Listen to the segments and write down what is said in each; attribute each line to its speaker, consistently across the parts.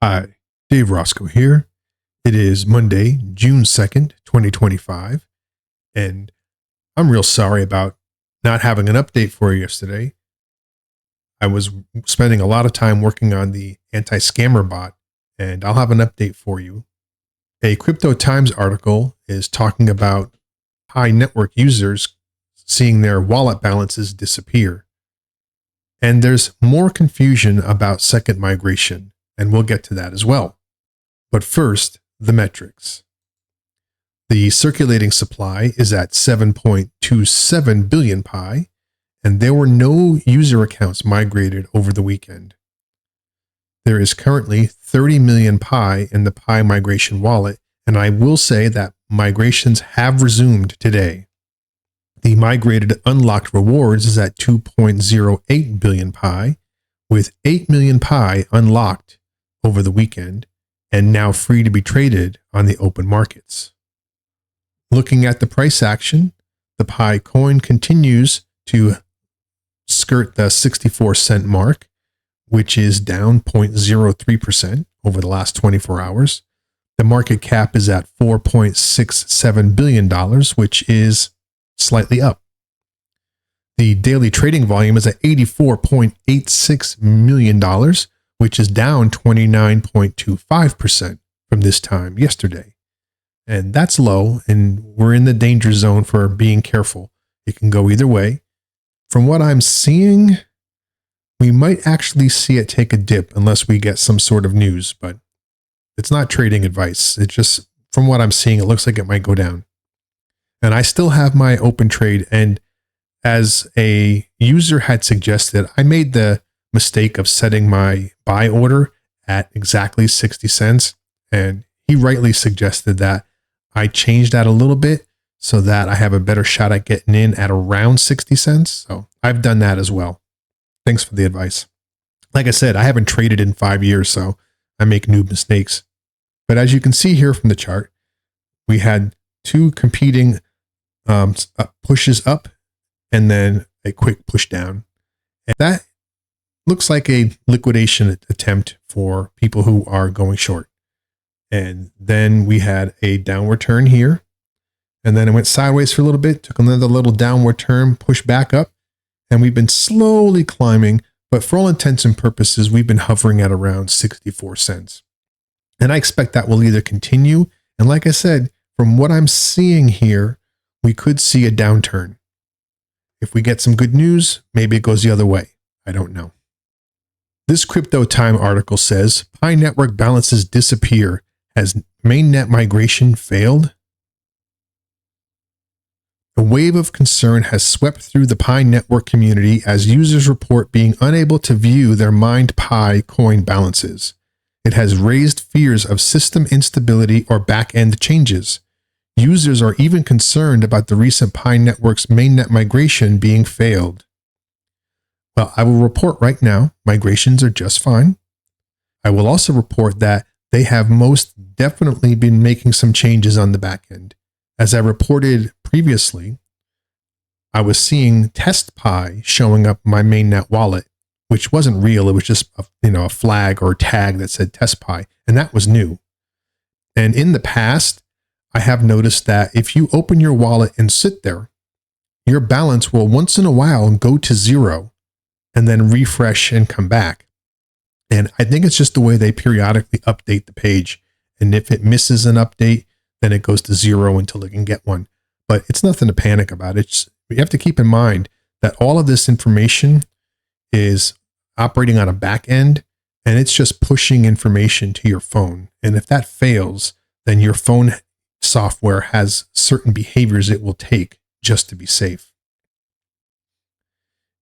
Speaker 1: Hi, Dave Roscoe here. It is Monday, June 2nd, 2025, and I'm real sorry about not having an update for you yesterday. I was spending a lot of time working on the anti-scammer bot, and I'll have an update for you. A Crypto Times article is talking about high network users seeing their wallet balances disappear. And there's more confusion about second migration, and we'll get to that as well. But first, the metrics. The circulating supply is at 7.27 billion Pi, and there were no user accounts migrated over the weekend. There is currently 30 million Pi in the Pi migration wallet, and I will say that migrations have resumed today. The migrated unlocked rewards is at 2.08 billion Pi, with 8 million Pi unlocked over the weekend and now free to be traded on the open markets. Looking at the price action, the Pi coin continues to skirt the 64-cent mark, which is down 0.03% over the last 24 hours. The market cap is at $4.67 billion, which is slightly up. The daily trading volume is at $84.86 million, which is down 29.25% from this time yesterday. And that's low, and we're in the danger zone for being careful. It can go either way. From what I'm seeing, we might actually see it take a dip unless we get some sort of news, but it's not trading advice. It's just, from what I'm seeing, it looks like it might go down. And I still have my open trade, and as a user had suggested, I made the mistake of setting my buy order at exactly 60 cents, and he rightly suggested that I change that a little bit so that I have a better shot at getting in at around 60 cents. So I've done that as well. Thanks for the advice. Like I said, I haven't traded in 5 years, so I make new mistakes. But as you can see here from the chart, we had two competing pushes up and then a quick push down. And that looks like a liquidation attempt for people who are going short. And then we had a downward turn here. And then it went sideways for a little bit, took another little downward turn, pushed back up. And we've been slowly climbing, but for all intents and purposes, we've been hovering at around 64 cents. And I expect that will either continue. And like I said, from what I'm seeing here, we could see a downturn. If we get some good news, maybe it goes the other way. I don't know. This Crypto Time article says, Pi network balances disappear. Has mainnet migration failed? A wave of concern has swept through the Pi network community as users report being unable to view their mined Pi coin balances. It has raised fears of system instability or back-end changes. Users are even concerned about the recent Pi network's mainnet migration being failed. Well, I will report right now, migrations are just fine. I will also report that they have most definitely been making some changes on the back end. As I reported previously, I was seeing test Pi showing up my mainnet wallet, which wasn't real. It was just a flag or a tag that said test Pi, and that was new. And in the past, I have noticed that if you open your wallet and sit there, your balance will once in a while go to zero and then refresh and come back. And I think it's just the way they periodically update the page. And if it misses an update, then it goes to zero until it can get one. But it's nothing to panic about. You have to keep in mind that all of this information is operating on a back end, and it's just pushing information to your phone. And if that fails, then your phone software has certain behaviors it will take just to be safe.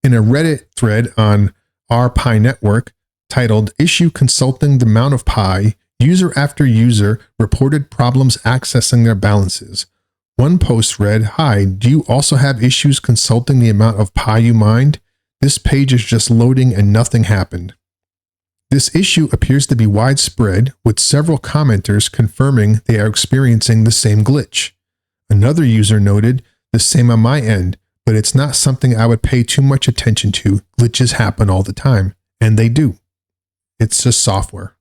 Speaker 1: In a Reddit thread on our Pi network titled Issue Consulting the Amount of Pi, user after user reported problems accessing their balances. One post read, "Hi, do you also have issues consulting the amount of Pi you mined? This page is just loading and nothing happened." This issue appears to be widespread, with several commenters confirming they are experiencing the same glitch. Another user noted, "The same on my end, but it's not something I would pay too much attention to. Glitches happen all the time." And they do. It's just software.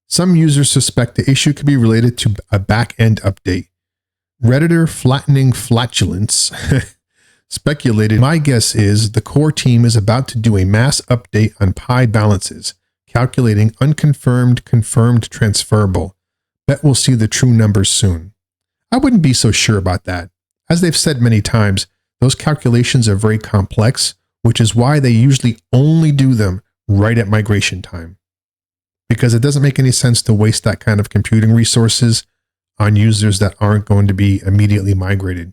Speaker 1: Some users suspect the issue could be related to a back-end update. Redditor Flattening Flatulence speculated, my guess is the core team is about to do a mass update on Pi balances, calculating unconfirmed, confirmed transferable. Bet we'll see the true numbers soon. I wouldn't be so sure about that. As they've said many times, those calculations are very complex, which is why they usually only do them right at migration time. Because it doesn't make any sense to waste that kind of computing resources on users that aren't going to be immediately migrated.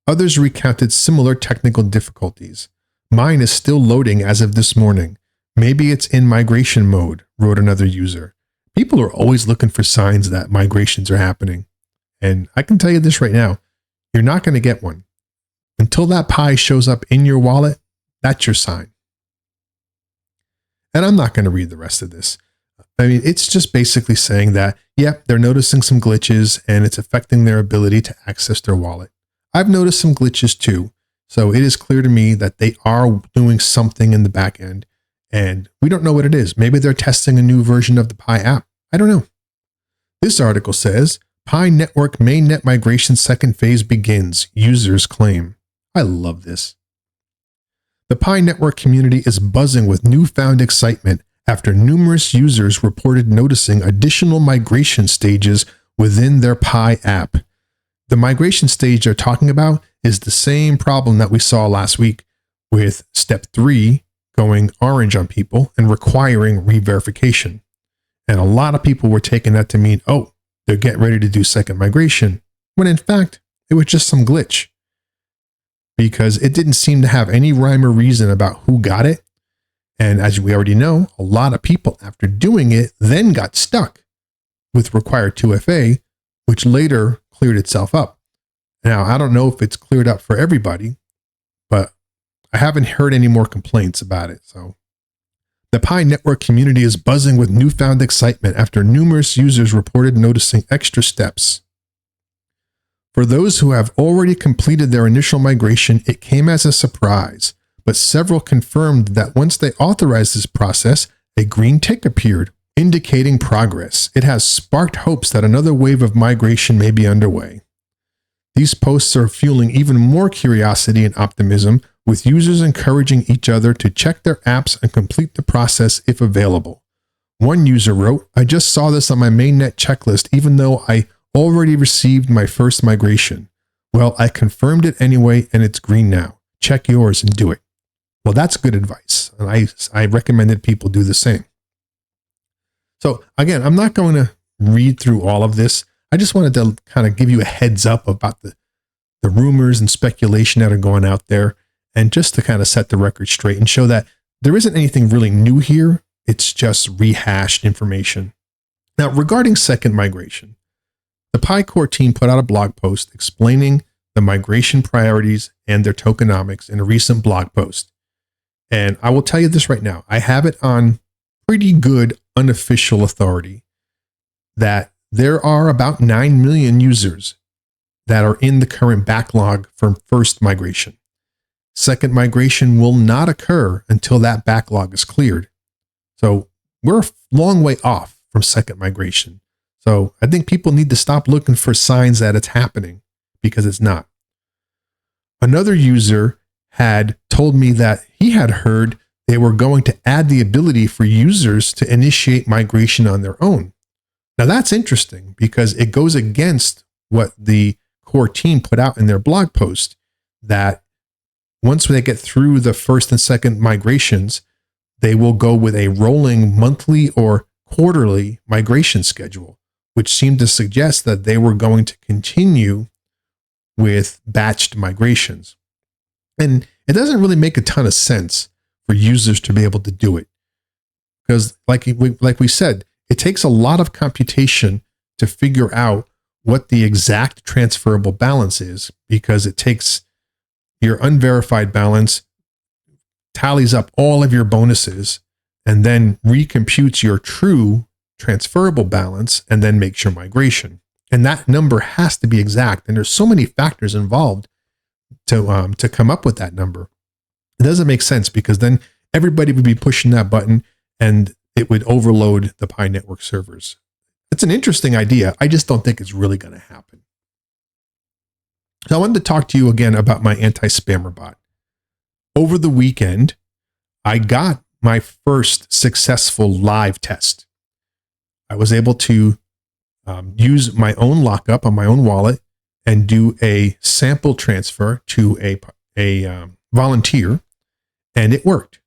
Speaker 1: Others recounted similar technical difficulties. Mine is still loading as of this morning. Maybe it's in migration mode, wrote another user. People are always looking for signs that migrations are happening. And I can tell you this right now, you're not going to get one. Until that Pi shows up in your wallet, that's your sign. And I'm not going to read the rest of this. I mean, it's just basically saying that, yep, they're noticing some glitches and it's affecting their ability to access their wallet. I've noticed some glitches too. So it is clear to me that they are doing something in the back end and we don't know what it is. Maybe they're testing a new version of the Pi app. I don't know. This article says, Pi Network mainnet migration second phase begins, users claim. I love this. The Pi Network community is buzzing with newfound excitement after numerous users reported noticing additional migration stages within their Pi app. The migration stage they're talking about is the same problem that we saw last week with step 3 going orange on people and requiring re-verification. And a lot of people were taking that to mean, oh, they're getting ready to do second migration, when in fact, it was just some glitch. Because it didn't seem to have any rhyme or reason about who got it. And as we already know, a lot of people after doing it then got stuck with required 2FA, which later cleared itself up. Now, I don't know if it's cleared up for everybody, but I haven't heard any more complaints about it. So the Pi Network community is buzzing with newfound excitement after numerous users reported noticing extra steps. For those who have already completed their initial migration, it came as a surprise, but several confirmed that once they authorized this process, a green tick appeared, indicating progress. It has sparked hopes that another wave of migration may be underway. These posts are fueling even more curiosity and optimism, with users encouraging each other to check their apps and complete the process if available. One user wrote, I just saw this on my mainnet checklist even though I already received my first migration. Well, I confirmed it anyway and it's green now. Check yours and do it. Well, that's good advice. And I recommended people do the same. So again, I'm not going to read through all of this. I just wanted to kind of give you a heads up about the rumors and speculation that are going out there, and just to kind of set the record straight and show that there isn't anything really new here. It's just rehashed information. Now, regarding second migration, the Pi Core team put out a blog post explaining the migration priorities and their tokenomics in a recent blog post. And I will tell you this right now. I have it on pretty good unofficial authority that there are about 9 million users that are in the current backlog for first migration. Second migration will not occur until that backlog is cleared. So we're a long way off from second migration. So I think people need to stop looking for signs that it's happening, because it's not. Another user had told me that he had heard they were going to add the ability for users to initiate migration on their own. Now that's interesting because it goes against what the core team put out in their blog post, that once they get through the first and second migrations, they will go with a rolling monthly or quarterly migration schedule, which seemed to suggest that they were going to continue with batched migrations. And it doesn't really make a ton of sense for users to be able to do it. Because like we said, it takes a lot of computation to figure out what the exact transferable balance is, because it takes your unverified balance, tallies up all of your bonuses, and then recomputes your true transferable balance and then makes your migration. And that number has to be exact. And there's so many factors involved to come up with that number. It doesn't make sense, because then everybody would be pushing that button and it would overload the Pi network servers. It's an interesting idea. I just don't think it's really going to happen. So I wanted to talk to you again about my anti-spammer bot. Over the weekend, I got my first successful live test. I was able to use my own lockup on my own wallet and do a sample transfer to a volunteer, and it worked.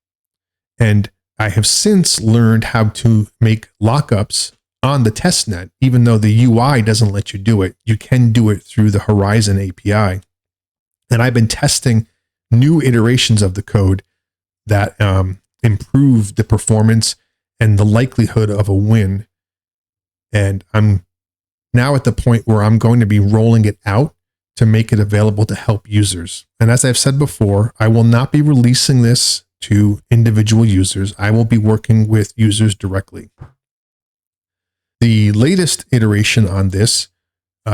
Speaker 1: And I have since learned how to make lockups on the testnet, even though the UI doesn't let you do it. You can do it through the Horizon API. And I've been testing new iterations of the code that improve the performance and the likelihood of a win. And I'm now at the point where I'm going to be rolling it out to make it available to help users. And as I've said before, I will not be releasing this to individual users. I will be working with users directly. The latest iteration on this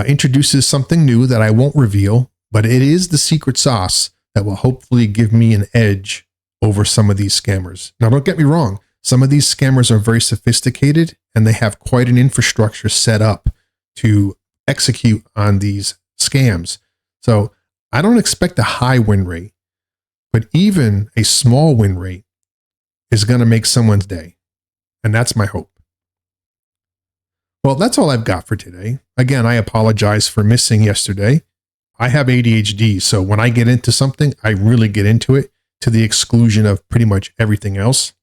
Speaker 1: introduces something new that I won't reveal, but it is the secret sauce that will hopefully give me an edge over some of these scammers. Now, don't get me wrong. Some of these scammers are very sophisticated and they have quite an infrastructure set up to execute on these scams. So I don't expect a high win rate, but even a small win rate is going to make someone's day. And that's my hope. Well, that's all I've got for today. Again, I apologize for missing yesterday. I have ADHD, so when I get into something, I really get into it to the exclusion of pretty much everything else.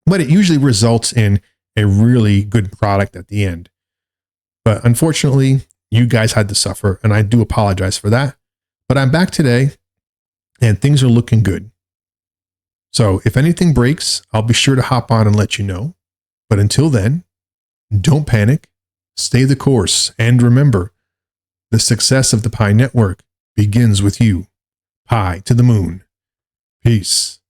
Speaker 1: But it usually results in a really good product at the end. But unfortunately, you guys had to suffer, and I do apologize for that. But I'm back today, and things are looking good. So if anything breaks, I'll be sure to hop on and let you know. But until then, don't panic, stay the course, and remember, the success of the Pi network begins with you. Pi to the moon. Peace.